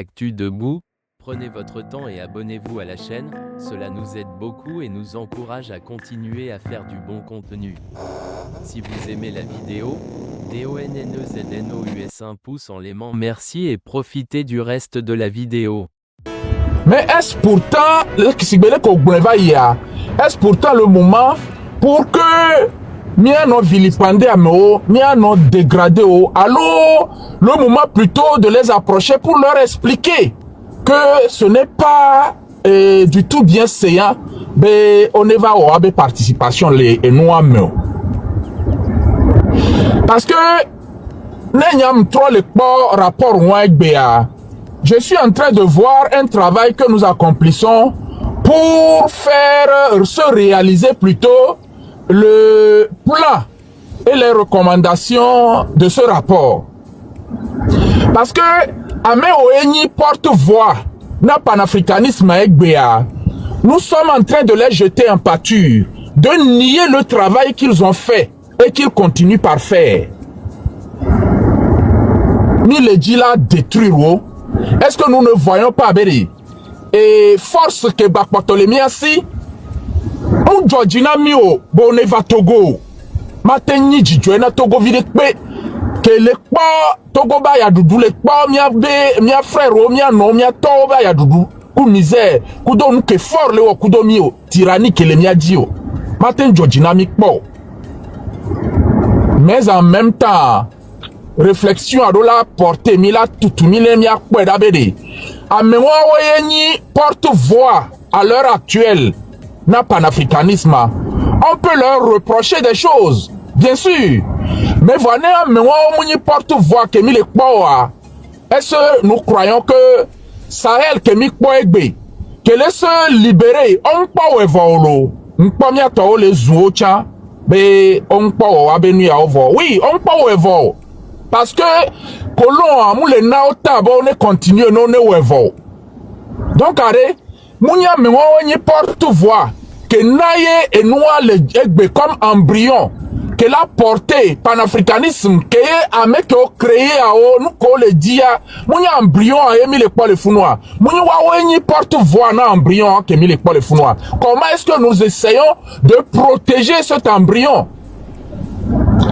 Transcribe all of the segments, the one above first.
Actu Debout, prenez votre temps et abonnez-vous à la chaîne, cela nous aide beaucoup et nous encourage à continuer à faire du bon contenu. Si vous aimez la vidéo, DONNEZNOUS un pouce en l'aimant, merci et profitez du reste de la vidéo. Mais est-ce pourtant, est-ce pourtant le moment pour que mien non vilipendé à meo, mien non dégradé au, alors le moment plutôt de les approcher pour leur expliquer que ce n'est pas du tout bien séant, mais on va avoir des participations les et nous à meo. Parce que n'ayam trop le rapport je suis en train de voir un travail que nous accomplissons pour faire se réaliser plutôt le plan et les recommandations de ce rapport. Parce que Ame Oeni porte-voix na panafricanisme Egbea, nous sommes en train de les jeter en pâture, de nier le travail qu'ils ont fait et qu'ils continuent par faire. Ni les dit là détruire. Est-ce que nous ne voyons pas, Beri? Et force que Bakpatolemia si, on Georgina Mio, Boneva Togo, Mateni Djouena Togo Videkpe, que les pas Togo ba ya doudou, les pas mia frère, mia non, mia to ba ya doudou, kou misère, kou don que fort le kou do mio, tyrannie que les mia dio, Maten Georgina Mikpo. Mais en même temps, réflexion à la portée mila tout mille mia kweda bede a mewa porte-voix à l'heure actuelle na panafricanisme. On peut leur reprocher des choses, bien sûr, mais voilà mewa porte-voix que mille poa. Est-ce que nous croyons que Sahel que mi poegbe que laisse libérer on pas evolo on pas mia to les zuocha be on pas abenu à ovo. Oui, on pas evolo. Parce que colon a moule naota bon ne continue non ne wevo. Donc arrêt mounya me wonye porte-voix que naye et noa le egbe comme embryon que la portée panafricanisme que a mec créé à o nous ko le dia mounya embryon a émis les poils founois. Mounya wonye porte-voix na embryon que mis les poils founois. Comment est-ce que nous essayons de protéger cet embryon?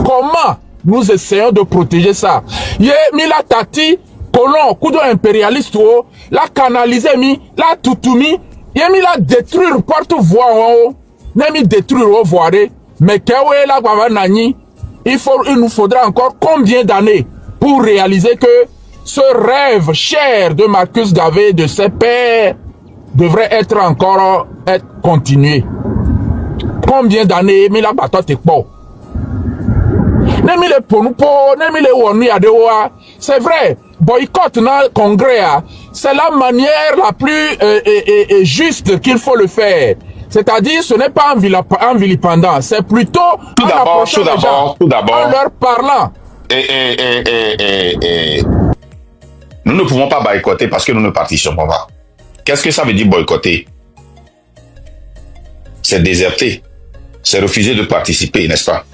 Comment nous essayons de protéger ça? Yé mi la tati colon kudo impérialiste o la canaliser mi la tutumi yé mi la détruire porte-voix o ne mi détruire au voiré mais kewe la baba nani il nous faudra encore combien d'années pour réaliser que ce rêve cher de Marcus Garvey de ses pères devrait être encore continué? Combien d'années mi la batote po? C'est vrai, boycott dans le congrès, c'est la manière la plus juste qu'il faut le faire. C'est-à-dire, ce n'est pas en vilipendant, c'est plutôt tout d'abord, en leur parlant. Nous ne pouvons pas boycotter parce que nous ne participons pas. Qu'est-ce que ça veut dire boycotter? C'est déserter, c'est refuser de participer, n'est-ce pas?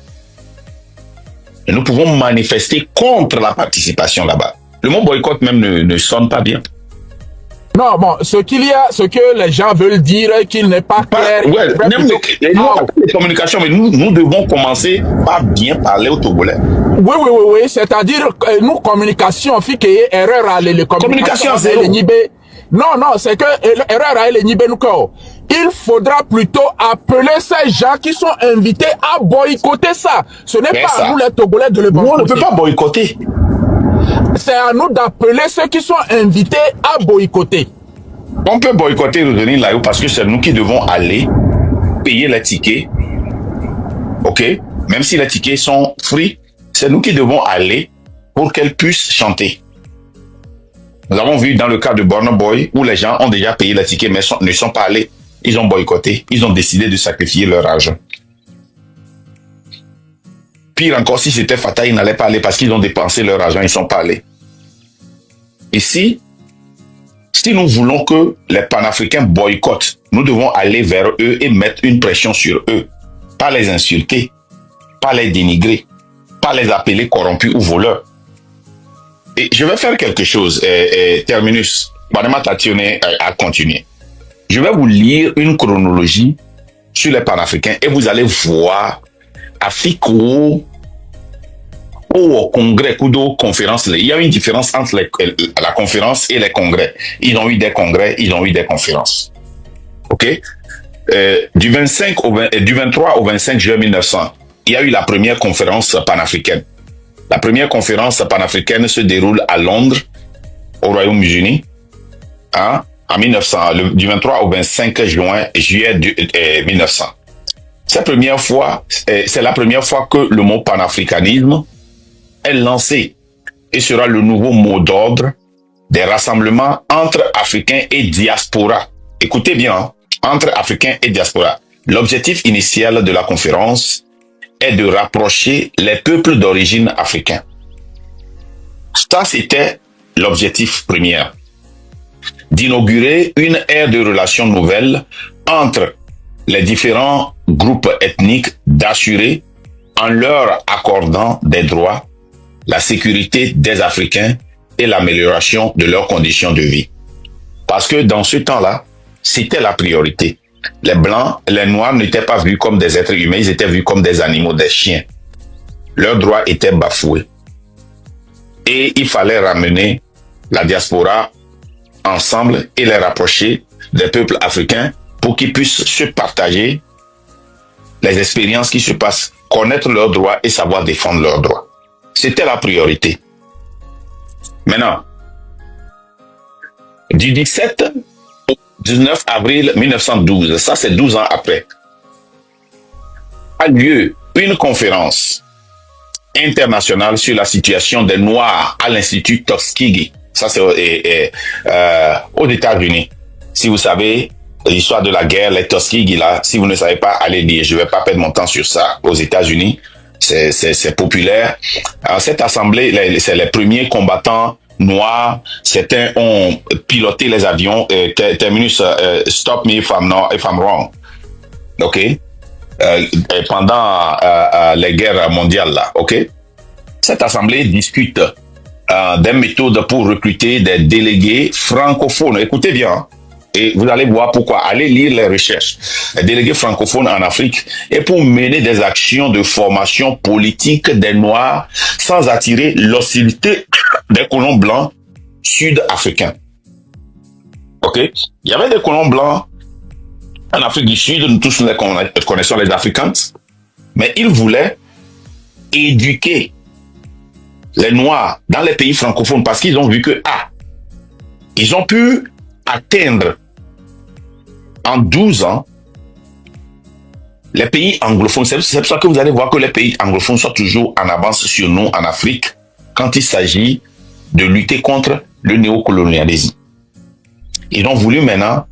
Et nous pouvons manifester contre la participation là-bas. Le mot boycott même ne sonne pas bien. Non, bon, ce que les gens veulent dire, qu'il n'est pas clair. Ouais, les communications, mais nous devons commencer par bien parler au Togolais. Oui, c'est-à-dire, nous, communication, fait qu'il y ait erreur à les communication, c'est non, c'est que erreur à il faudra plutôt appeler ces gens qui sont invités à boycotter ça. Ce n'est pas à nous les Togolais de le boycotter. On ne peut pas boycotter. C'est à nous d'appeler ceux qui sont invités à boycotter. On peut boycotter et revenir là-haut parce que c'est nous qui devons aller payer les tickets. Ok? Même si les tickets sont free, c'est nous qui devons aller pour qu'elles puissent chanter. Nous avons vu dans le cas de Burna Boy où les gens ont déjà payé les tickets mais ne sont pas allés. Ils ont boycotté. Ils ont décidé de sacrifier leur argent. Pire encore, si c'était fatal, ils n'allaient pas aller parce qu'ils ont dépensé leur argent, ils ne sont pas allés. Et si nous voulons que les panafricains boycottent, nous devons aller vers eux et mettre une pression sur eux. Pas les insulter, pas les dénigrer, pas les appeler corrompus ou voleurs. Et je vais faire quelque chose, Terminus. Madame Tatione a continué. Je vais vous lire une chronologie sur les panafricains et vous allez voir Afrique au congrès, ou conférence. Il y a une différence entre la conférence et les congrès. Ils ont eu des congrès, ils ont eu des conférences. OK? Du 23 au 25 juin 1900, il y a eu la première conférence panafricaine. La première conférence panafricaine se déroule à Londres, au Royaume-Uni, en 1900, du 23 au 25 juillet 1900. C'est la première fois que le mot panafricanisme est lancé et sera le nouveau mot d'ordre des rassemblements entre Africains et diaspora. Écoutez bien, entre Africains et diaspora. L'objectif initial de la conférence est de rapprocher les peuples d'origine africains. Ça, c'était l'objectif premier. D'inaugurer une ère de relations nouvelles entre les différents groupes ethniques, d'assurer, en leur accordant des droits, la sécurité des Africains et l'amélioration de leurs conditions de vie. Parce que dans ce temps-là, c'était la priorité. Les Blancs, les Noirs n'étaient pas vus comme des êtres humains, ils étaient vus comme des animaux, des chiens. Leurs droits étaient bafoués. Et il fallait ramener la diaspora ensemble et les rapprocher des peuples africains pour qu'ils puissent se partager les expériences qui se passent, connaître leurs droits et savoir défendre leurs droits. C'était la priorité. Maintenant, du 17 au 19 avril 1912, ça c'est 12 ans après, a lieu une conférence internationale sur la situation des Noirs à l'Institut Tuskegee. Ça c'est aux États-Unis. Si vous savez l'histoire de la guerre, les Tuskegee là, si vous ne savez pas, allez lire. Je vais pas perdre mon temps sur ça. Aux États-Unis, c'est populaire. Alors, cette assemblée, c'est les premiers combattants noirs. Certains ont piloté les avions. Terminus, stop me if I'm wrong. Ok. Pendant les guerres mondiales là. Ok. Cette assemblée discute des méthodes pour recruter des délégués francophones. Écoutez bien. Et vous allez voir pourquoi. Allez lire les recherches. Les délégués francophones en Afrique et pour mener des actions de formation politique des Noirs sans attirer l'hostilité des colons blancs sud-africains. Ok? Il y avait des colons blancs en Afrique du Sud, nous tous les connaissons les Africans, mais ils voulaient éduquer les Noirs dans les pays francophones parce qu'ils ont vu que, ils ont pu atteindre en 12 ans les pays anglophones. C'est pour ça que vous allez voir que les pays anglophones sont toujours en avance sur nous en Afrique quand il s'agit de lutter contre le néocolonialisme. Ils ont voulu maintenant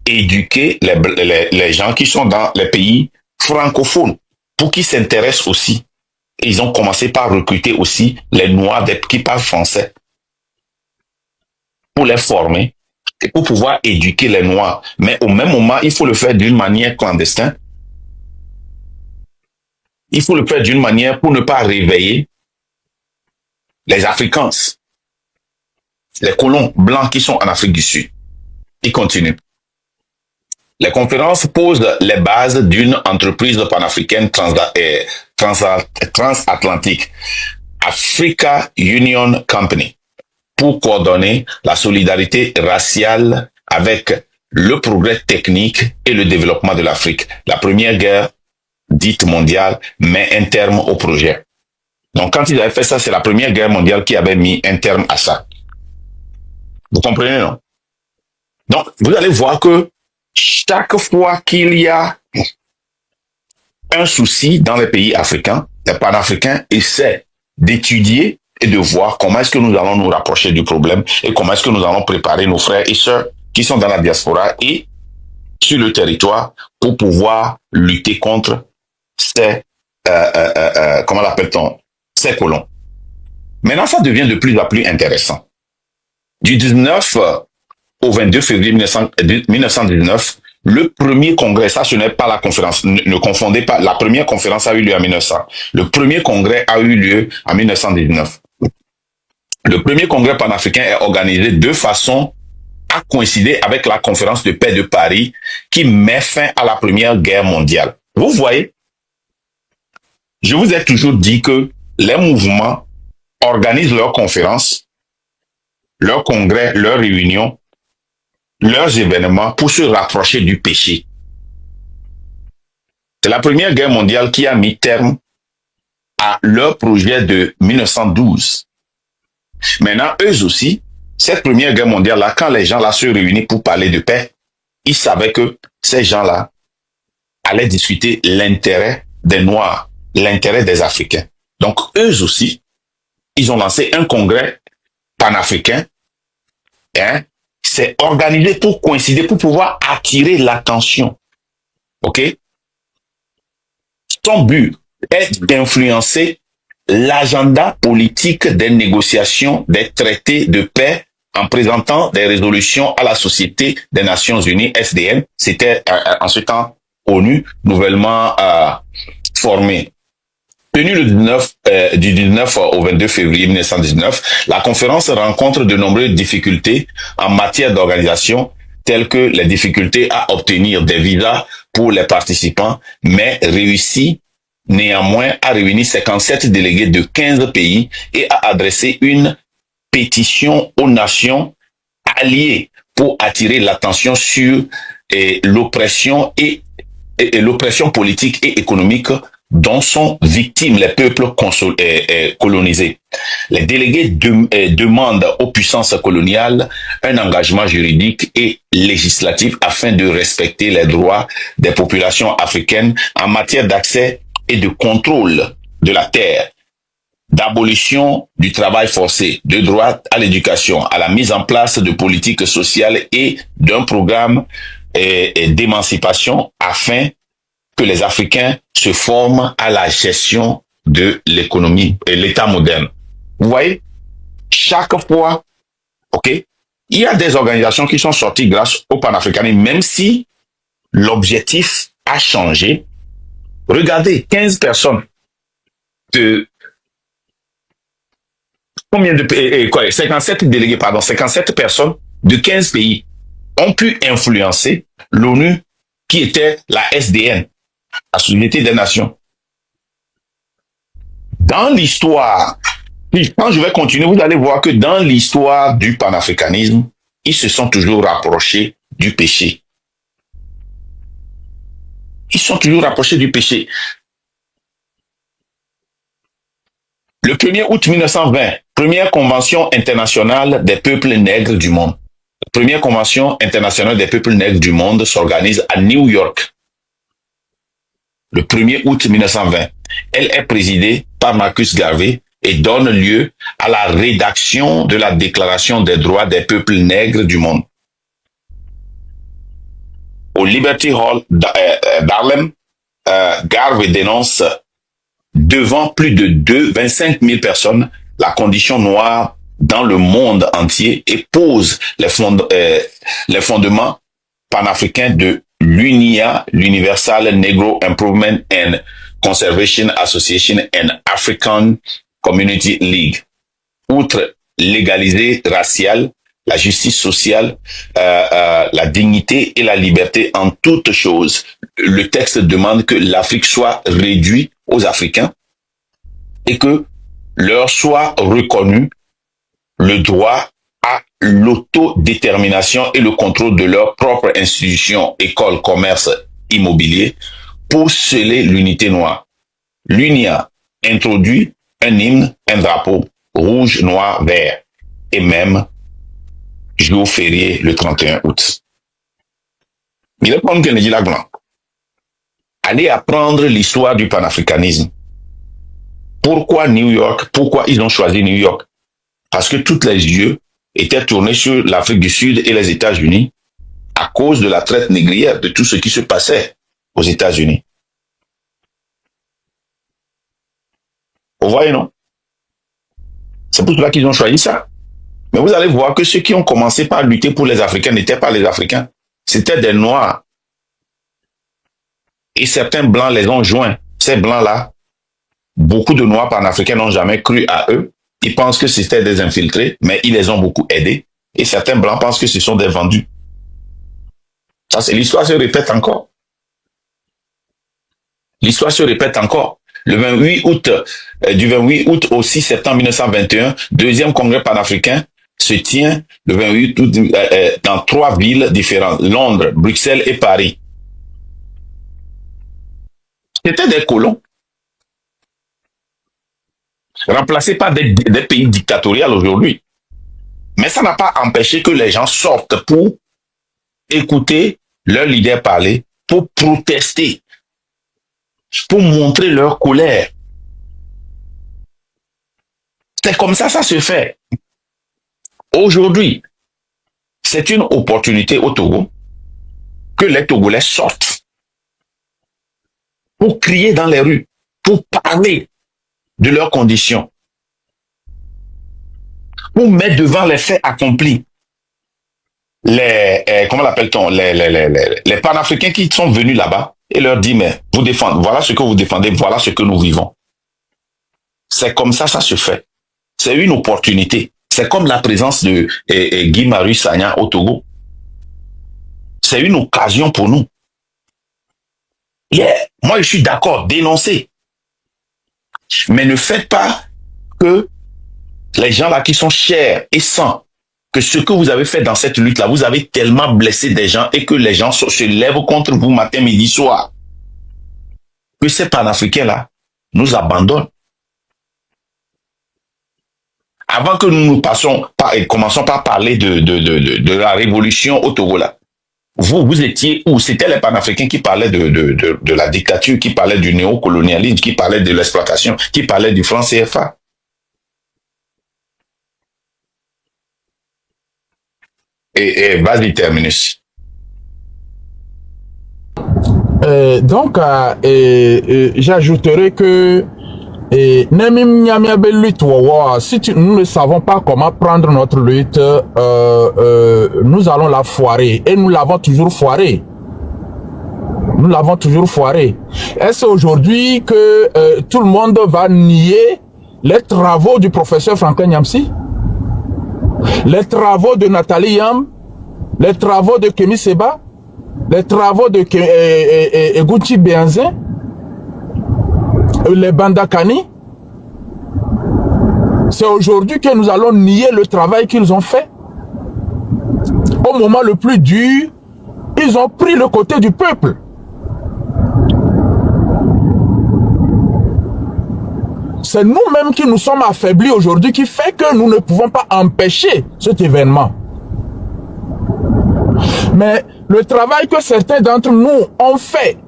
éduquer les gens qui sont dans les pays francophones pour qu'ils s'intéressent aussi. Et ils ont commencé par recruter aussi les Noirs qui parlent français pour les former et pour pouvoir éduquer les Noirs. Mais au même moment, il faut le faire d'une manière clandestine. Il faut le faire d'une manière pour ne pas réveiller les Africains, les colons blancs qui sont en Afrique du Sud. Il continue. Les conférences posent les bases d'une entreprise panafricaine transatlantique, Africa Union Company, pour coordonner la solidarité raciale avec le progrès technique et le développement de l'Afrique. La première guerre dite mondiale met un terme au projet. Donc quand ils avaient fait ça, c'est la première guerre mondiale qui avait mis un terme à ça. Vous comprenez, non? Donc, vous allez voir que chaque fois qu'il y a un souci dans les pays africains, les panafricains essaient d'étudier et de voir comment est-ce que nous allons nous rapprocher du problème et comment est-ce que nous allons préparer nos frères et sœurs qui sont dans la diaspora et sur le territoire pour pouvoir lutter contre ces, comment l'appelle-t-on, ces colons. Maintenant, ça devient de plus en plus intéressant. Du 19 au 22 février 1919, le premier congrès, ça ce n'est pas la conférence, ne confondez pas, la première conférence a eu lieu en 1900. Le premier congrès a eu lieu en 1919. Le premier congrès panafricain est organisé de façon à coïncider avec la conférence de paix de Paris qui met fin à la Première Guerre mondiale. Vous voyez, je vous ai toujours dit que les mouvements organisent leurs conférences, leurs congrès, leurs réunions, leurs événements pour se rapprocher du péché. C'est la Première Guerre mondiale qui a mis terme à leur projet de 1912. Maintenant, eux aussi, cette Première Guerre mondiale-là, quand les gens là se réunissent pour parler de paix, ils savaient que ces gens-là allaient discuter l'intérêt des Noirs, l'intérêt des Africains. Donc, eux aussi, ils ont lancé un congrès panafricain. C'est organisé pour coïncider, pour pouvoir attirer l'attention. OK? Son but est d'influencer l'agenda politique des négociations des traités de paix en présentant des résolutions à la Société des Nations Unies, SDN. C'était en ce temps ONU, nouvellement formée. Tenue le 19 au 22 février 1919, la conférence rencontre de nombreuses difficultés en matière d'organisation, telles que les difficultés à obtenir des visas pour les participants, mais réussit néanmoins à réunir 57 délégués de 15 pays et à adresser une pétition aux nations alliées pour attirer l'attention sur l'oppression et l'oppression politique et économique dont sont victimes les peuples colonisés. Les délégués demandent aux puissances coloniales un engagement juridique et législatif afin de respecter les droits des populations africaines en matière d'accès et de contrôle de la terre, d'abolition du travail forcé, de droit à l'éducation, à la mise en place de politiques sociales et d'un programme d'émancipation afin que les Africains se forment à la gestion de l'économie et l'État moderne. Vous voyez, chaque fois, ok, il y a des organisations qui sont sorties grâce au panafricanisme, même si l'objectif a changé. Regardez, 15 personnes de combien de pays, 57 délégués, 57 personnes de 15 pays ont pu influencer l'ONU qui était la SDN, la Société des Nations. Dans l'histoire, quand je vais continuer, vous allez voir que dans l'histoire du panafricanisme, ils se sont toujours rapprochés du péché. Ils sont toujours rapprochés du péché. Le 1er août 1920, première convention internationale des peuples nègres du monde. La première convention internationale des peuples nègres du monde s'organise à New York. Le 1er août 1920. Elle est présidée par Marcus Garvey et donne lieu à la rédaction de la Déclaration des droits des peuples nègres du monde. Au Liberty Hall d'Harlem, Garvey dénonce devant plus de 25 000 personnes la condition noire dans le monde entier et pose les fondements panafricains de l'UNIA, l'Universal Negro Improvement and Conservation Association and African Community League. Outre l'égalité raciale, la justice sociale, la dignité et la liberté en toutes choses, le texte demande que l'Afrique soit réduite aux Africains et que leur soit reconnu le droit à l'autodétermination et le contrôle de leurs propres institutions, écoles, commerce, immobilier, pour sceller l'unité noire. L'UNIA introduit un hymne, un drapeau rouge, noir, vert et même jour férié le 31 août. Il est comme Kennedy Laglan. Allez apprendre l'histoire du panafricanisme. Pourquoi New York? Pourquoi ils ont choisi New York? Parce que tous les yeux étaient tournés sur l'Afrique du Sud et les États-Unis à cause de la traite négrière, de tout ce qui se passait aux États-Unis. Vous voyez, non? C'est pour cela qu'ils ont choisi ça. Mais vous allez voir que ceux qui ont commencé par lutter pour les Africains n'étaient pas les Africains. C'était des Noirs. Et certains Blancs les ont joints. Ces Blancs-là, beaucoup de Noirs panafricains n'ont jamais cru à eux. ils pensent que c'était des infiltrés, mais ils les ont beaucoup aidés. Et certains blancs pensent que ce sont des vendus. Ça, c'est l'histoire se répète encore. L'histoire se répète encore. Le 28 août, du 28 août au 6 septembre 1921, deuxième congrès panafricain se tient le 28 août dans 3 villes différentes, Londres, Bruxelles et Paris. C'était des colons, remplacés par des pays dictatoriaux aujourd'hui. Mais ça n'a pas empêché que les gens sortent pour écouter leur leader parler, pour protester, pour montrer leur colère. C'est comme ça se fait. Aujourd'hui, c'est une opportunité au Togo que les Togolais sortent pour crier dans les rues, pour parler de leurs conditions, pour mettre devant les faits accomplis comment l'appelle-t-on, les panafricains qui sont venus là-bas et leur dire, mais vous défendez, voilà ce que vous défendez, voilà ce que nous vivons. C'est comme ça se fait. C'est une opportunité. C'est comme la présence de Guy Marius Sagna au Togo. C'est une occasion pour nous. Moi, je suis d'accord, dénoncer. Mais ne faites pas que les gens là qui sont chers et sains, que ce que vous avez fait dans cette lutte-là, vous avez tellement blessé des gens et que les gens se lèvent contre vous matin, midi, soir, que ces panafricains-là nous abandonnent. Avant que nous commençons par parler de la révolution au Togo là, vous étiez où? C'était les panafricains qui parlaient de la dictature, qui parlaient du néocolonialisme, qui parlaient de l'exploitation, qui parlaient du franc CFA. Et vas-y, terminus. Donc, j'ajouterai que si nous ne savons pas comment prendre notre lutte, nous allons la foirer. Et nous l'avons toujours foirée. Nous l'avons toujours foirée. Est-ce aujourd'hui que tout le monde va nier les travaux du professeur Franklin Nyamsi, les travaux de Nathalie Yam, les travaux de Kémy Seba, les travaux de Gucci Béanzin, les Bandakani? C'est aujourd'hui que nous allons nier le travail qu'ils ont fait. Au moment le plus dur, ils ont pris le côté du peuple. C'est nous-mêmes qui nous sommes affaiblis aujourd'hui qui fait que nous ne pouvons pas empêcher cet événement. Mais le travail que certains d'entre nous ont fait,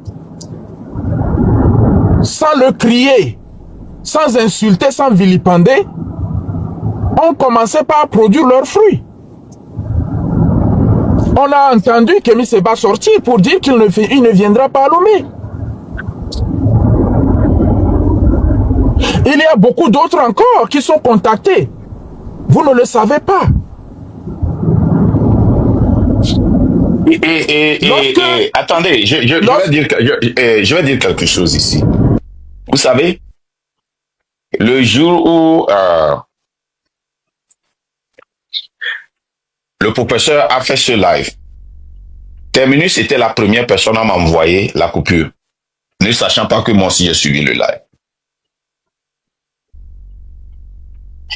sans le crier, sans insulter, sans vilipender, ont commencé par produire leurs fruits. On a entendu Kémy Seba sortir pour dire qu'il ne viendra pas à Lomé. Il y a beaucoup d'autres encore qui sont contactés. Vous ne le savez pas. Attendez, je vais dire quelque chose ici. Vous savez, le jour où le professeur a fait ce live, Terminus était la première personne à m'envoyer la coupure, ne sachant pas que moi aussi j'ai suivi le live.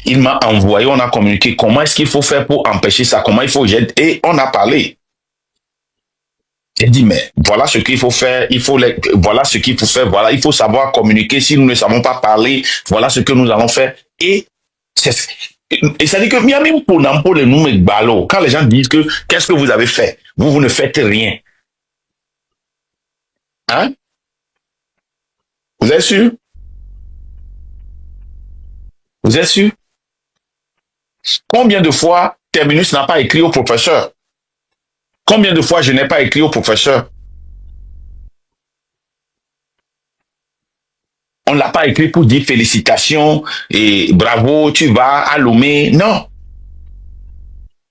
Il m'a envoyé, on a communiqué comment est-ce qu'il faut faire pour empêcher ça, comment il faut gérer, et on a parlé. J'ai dit, mais voilà ce qu'il faut faire, voilà ce qu'il faut faire, voilà, il faut savoir communiquer. Si nous ne savons pas parler, voilà ce que nous allons faire. Et ça dit que quand les gens disent que qu'est-ce que vous avez fait, vous ne faites rien. Hein? Vous êtes sûr? Vous êtes sûr? Combien de fois Terminus n'a pas écrit au professeur? Combien de fois je n'ai pas écrit au professeur? On ne l'a pas écrit pour dire félicitations et bravo, tu vas à Lomé. Non.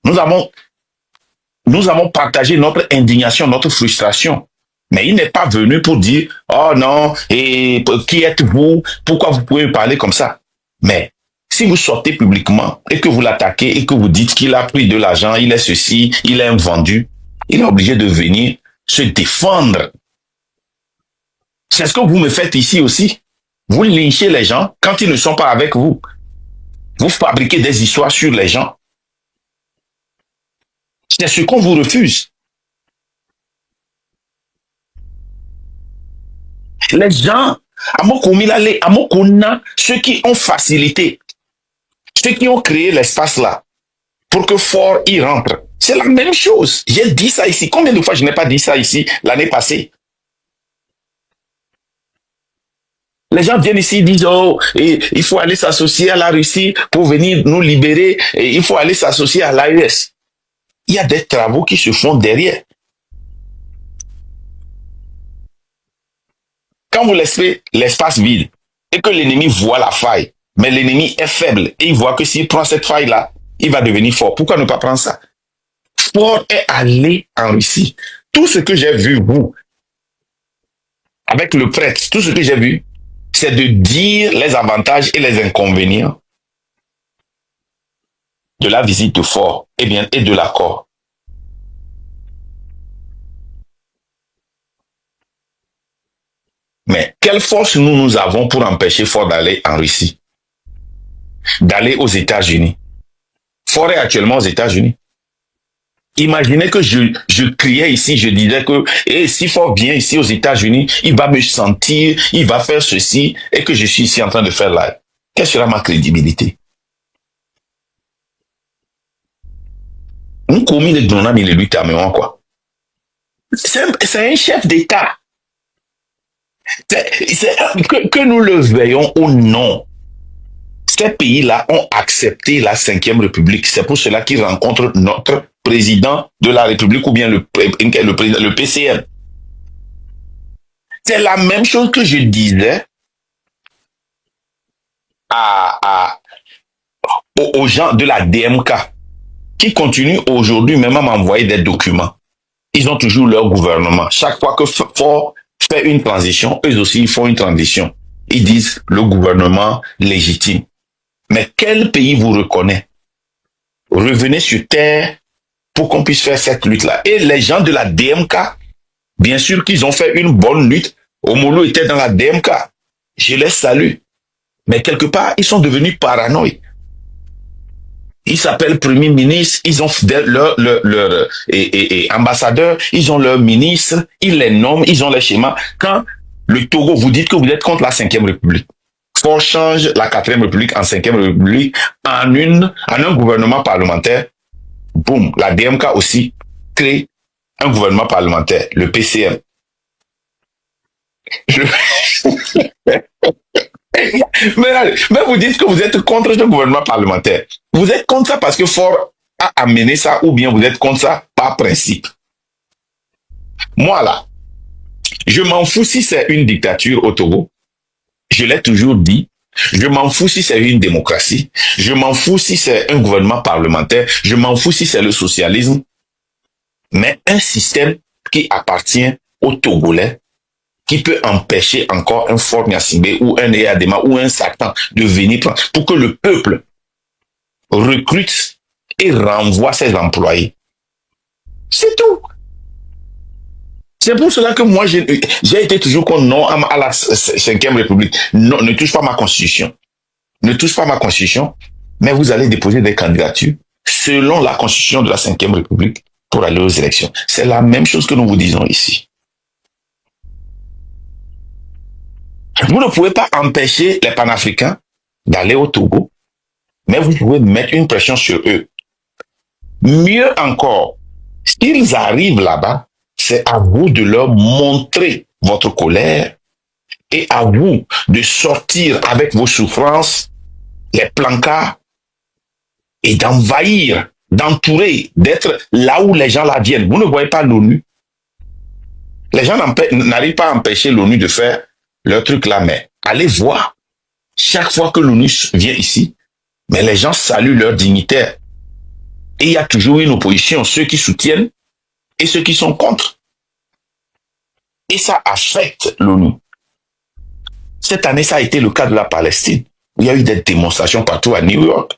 Nous avons partagé notre indignation, notre frustration. Mais il n'est pas venu pour dire, oh non, et qui êtes-vous? Pourquoi vous pouvez me parler comme ça? Mais Si vous sortez publiquement et que vous l'attaquez et que vous dites qu'il a pris de l'argent, il est ceci, il est un vendu, il est obligé de venir se défendre. C'est ce que vous me faites ici aussi. Vous lynchez les gens quand ils ne sont pas avec vous. Vous fabriquez des histoires sur les gens. C'est ce qu'on vous refuse. Les gens, à Mokona, ceux qui ont facilité, ceux qui ont créé l'espace là, pour que Fort y rentre, c'est la même chose. J'ai dit ça ici. Combien de fois je n'ai pas dit ça ici l'année passée? Les gens viennent ici et disent, oh, il faut aller s'associer à la Russie pour venir nous libérer, et il faut aller s'associer à l'AES. Il y a des travaux qui se font derrière. Quand vous laissez l'espace vide et que l'ennemi voit la faille, mais l'ennemi est faible et il voit que s'il prend cette faille-là, il va devenir fort. Pourquoi ne pas prendre ça? Fort est allé en Russie. Tout ce que j'ai vu, vous, avec le prêtre, tout ce que j'ai vu, c'est de dire les avantages et les inconvénients de la visite de Fort et de l'accord. Mais quelle force nous avons pour empêcher Fort d'aller en Russie, d'aller aux États-Unis? Fort est actuellement aux États-Unis. Imaginez que je criais ici, je disais que si Fort vient ici aux États-Unis, il va me sentir, il va faire ceci, et que je suis ici en train de faire live. Quelle sera ma crédibilité? On commis les donnants, mais les luttes à quoi? C'est un chef d'État. Que nous le veillons ou non, ces pays-là ont accepté la 5e République. C'est pour cela qu'ils rencontrent notre président de la République ou bien le PCM. C'est la même chose que je disais aux gens de la DMK qui continuent aujourd'hui même à m'envoyer des documents. Ils ont toujours leur gouvernement. Chaque fois que Fort fait une transition, eux aussi ils font une transition. Ils disent le gouvernement légitime. Mais quel pays vous reconnaît? Revenez sur terre pour qu'on puisse faire cette lutte-là. Et les gens de la DMK, bien sûr qu'ils ont fait une bonne lutte. Omolo était dans la DMK. Je les salue. Mais quelque part, ils sont devenus paranoïques. Ils s'appellent Premier ministre, ils ont leur ambassadeur, ils ont leur ministre, ils les nomment, ils ont les schémas. Quand le Togo, vous dites que vous êtes contre la 5e République, Fort change la 4e République en 5e République en un gouvernement parlementaire. Boum, la DMK aussi crée un gouvernement parlementaire, le PCM. Mais vous dites que vous êtes contre ce gouvernement parlementaire. Vous êtes contre ça parce que Fort a amené ça ou bien vous êtes contre ça par principe. Moi là, je m'en fous si c'est une dictature au Togo. Je l'ai toujours dit. Je m'en fous si c'est une démocratie. Je m'en fous si c'est un gouvernement parlementaire. Je m'en fous si c'est le socialisme. Mais un système qui appartient aux Togolais, qui peut empêcher encore un Fort Gnassingbé ou un Eyadema ou un Satan de venir prendre, pour que le peuple recrute et renvoie ses employés. C'est tout. C'est pour cela que moi, j'ai été toujours contre non à la 5e République. Non, ne touche pas ma constitution. Ne touche pas ma constitution, mais vous allez déposer des candidatures selon la constitution de la 5e République pour aller aux élections. C'est la même chose que nous vous disons ici. Vous ne pouvez pas empêcher les panafricains d'aller au Togo, mais vous pouvez mettre une pression sur eux. Mieux encore, s'ils arrivent là-bas, c'est à vous de leur montrer votre colère et à vous de sortir avec vos souffrances, les plancards, et d'envahir, d'entourer, d'être là où les gens la viennent. Vous ne voyez pas l'ONU. Les gens n'arrivent pas à empêcher l'ONU de faire leur truc là, mais allez voir. Chaque fois que l'ONU vient ici, mais les gens saluent leurs dignitaires. Et il y a toujours une opposition, ceux qui soutiennent et ceux qui sont contre. Et ça affecte l'ONU. Cette année, ça a été le cas de la Palestine. Il y a eu des démonstrations partout à New York.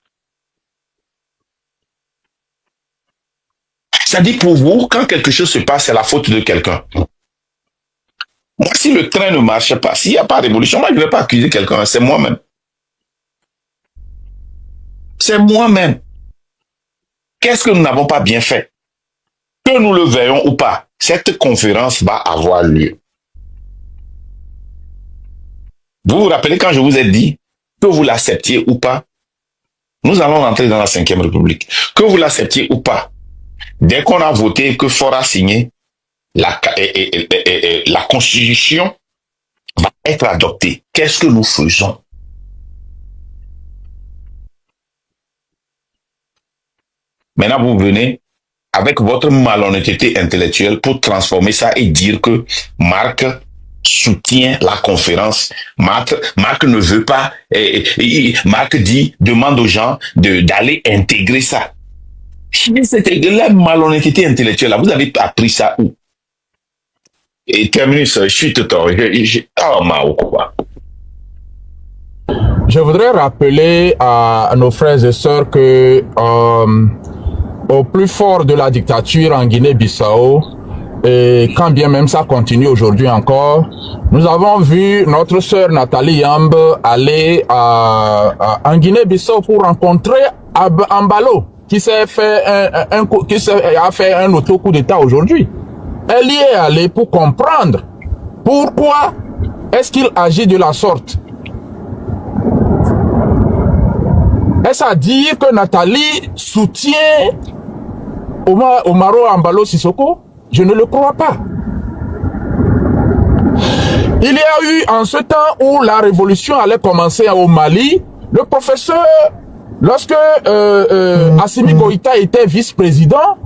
C'est-à-dire pour vous, quand quelque chose se passe, c'est la faute de quelqu'un. Moi, si le train ne marche pas, s'il n'y a pas de révolution, moi, je ne vais pas accuser quelqu'un, c'est moi-même. C'est moi-même. Qu'est-ce que nous n'avons pas bien fait? Que nous le veuillons ou pas, cette conférence va avoir lieu. Vous vous rappelez quand je vous ai dit que vous l'acceptiez ou pas, nous allons entrer dans la 5e République. Que vous l'acceptiez ou pas, dès qu'on a voté et que Ford a signé, la Constitution va être adoptée. Qu'est-ce que nous faisons? Maintenant, vous venez avec votre malhonnêteté intellectuelle pour transformer ça et dire que Marc soutient la conférence. Marc ne veut pas. Marc dit, demande aux gens d'aller intégrer ça. C'était de la malhonnêteté intellectuelle. Là. Vous avez appris ça où? Et terminé ça, je suis tout le temps. Je voudrais rappeler à nos frères et sœurs que au plus fort de la dictature en Guinée-Bissau, et quand bien même ça continue aujourd'hui encore, nous avons vu notre sœur Nathalie Yamb aller en Guinée-Bissau pour rencontrer Ambalo, qui a fait un auto-coup d'État aujourd'hui. Elle y est allée pour comprendre pourquoi est-ce qu'il agit de la sorte. Est-ce à dire que Nathalie soutient Omaro Ambalo Sissoko? Je ne le crois pas. Il y a eu en ce temps où la révolution allait commencer au Mali, le professeur, lorsque Assimi Goïta était vice-président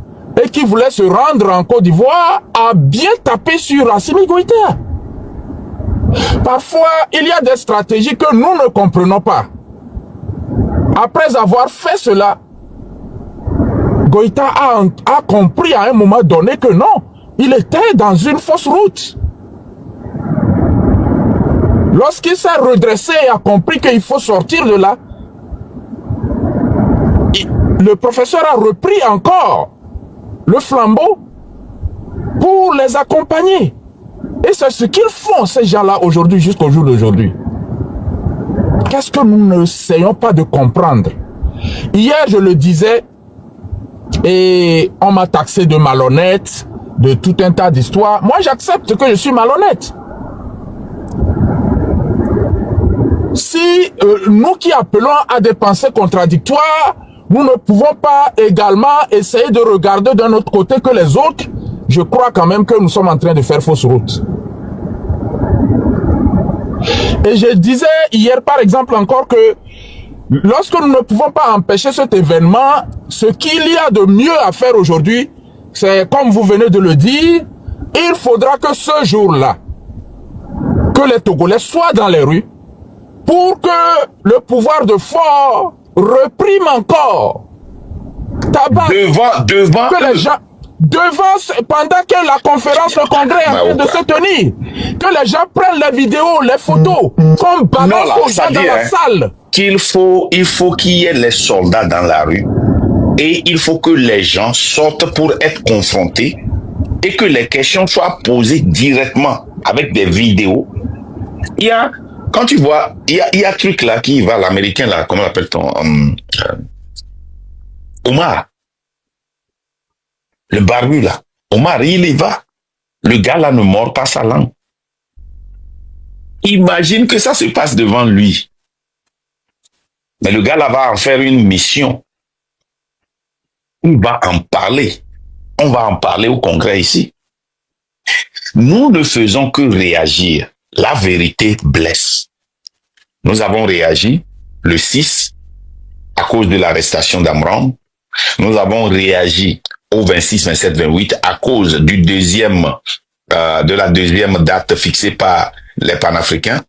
et qui voulait se rendre en Côte d'Ivoire, a bien tapé sur Assimi Goïta. Parfois, il y a des stratégies que nous ne comprenons pas. Après avoir fait cela, Goïta a compris à un moment donné que non, il était dans une fausse route. Lorsqu'il s'est redressé et a compris qu'il faut sortir de là, le professeur a repris encore le flambeau pour les accompagner. Et c'est ce qu'ils font, ces gens-là, aujourd'hui, jusqu'au jour d'aujourd'hui. Qu'est-ce que nous n'essayons pas de comprendre? Hier, je le disais, et on m'a taxé de malhonnête, de tout un tas d'histoires. Moi, j'accepte que je suis malhonnête. Si nous qui appelons à des pensées contradictoires, nous ne pouvons pas également essayer de regarder d'un autre côté que les autres, je crois quand même que nous sommes en train de faire fausse route. Et je disais hier par exemple encore que lorsque nous ne pouvons pas empêcher cet événement, ce qu'il y a de mieux à faire aujourd'hui, c'est comme vous venez de le dire, il faudra que ce jour-là, que les Togolais soient dans les rues pour que le pouvoir de Ford reprime encore. Devant que les gens, pendant que la conférence, le congrès est en train de se tenir, que les gens prennent les vidéos, les photos, comme balance aux gens dans la salle. Il faut qu'il y ait les soldats dans la rue et il faut que les gens sortent pour être confrontés et que les questions soient posées directement avec des vidéos. Il y a, quand tu vois, il y a un truc là qui va, l'américain là, comment l'appelle-t-on, Omar. Le barbu là, Omar, il y va. Le gars là ne mord pas sa langue. Imagine que ça se passe devant lui. Mais le gars là va en faire une mission. Il va en parler. On va en parler au congrès ici. Nous ne faisons que réagir. La vérité blesse. Nous avons réagi le 6 à cause de l'arrestation d'Amram. Nous avons réagi au 26, 27, 28 à cause du de la deuxième date fixée par les panafricains.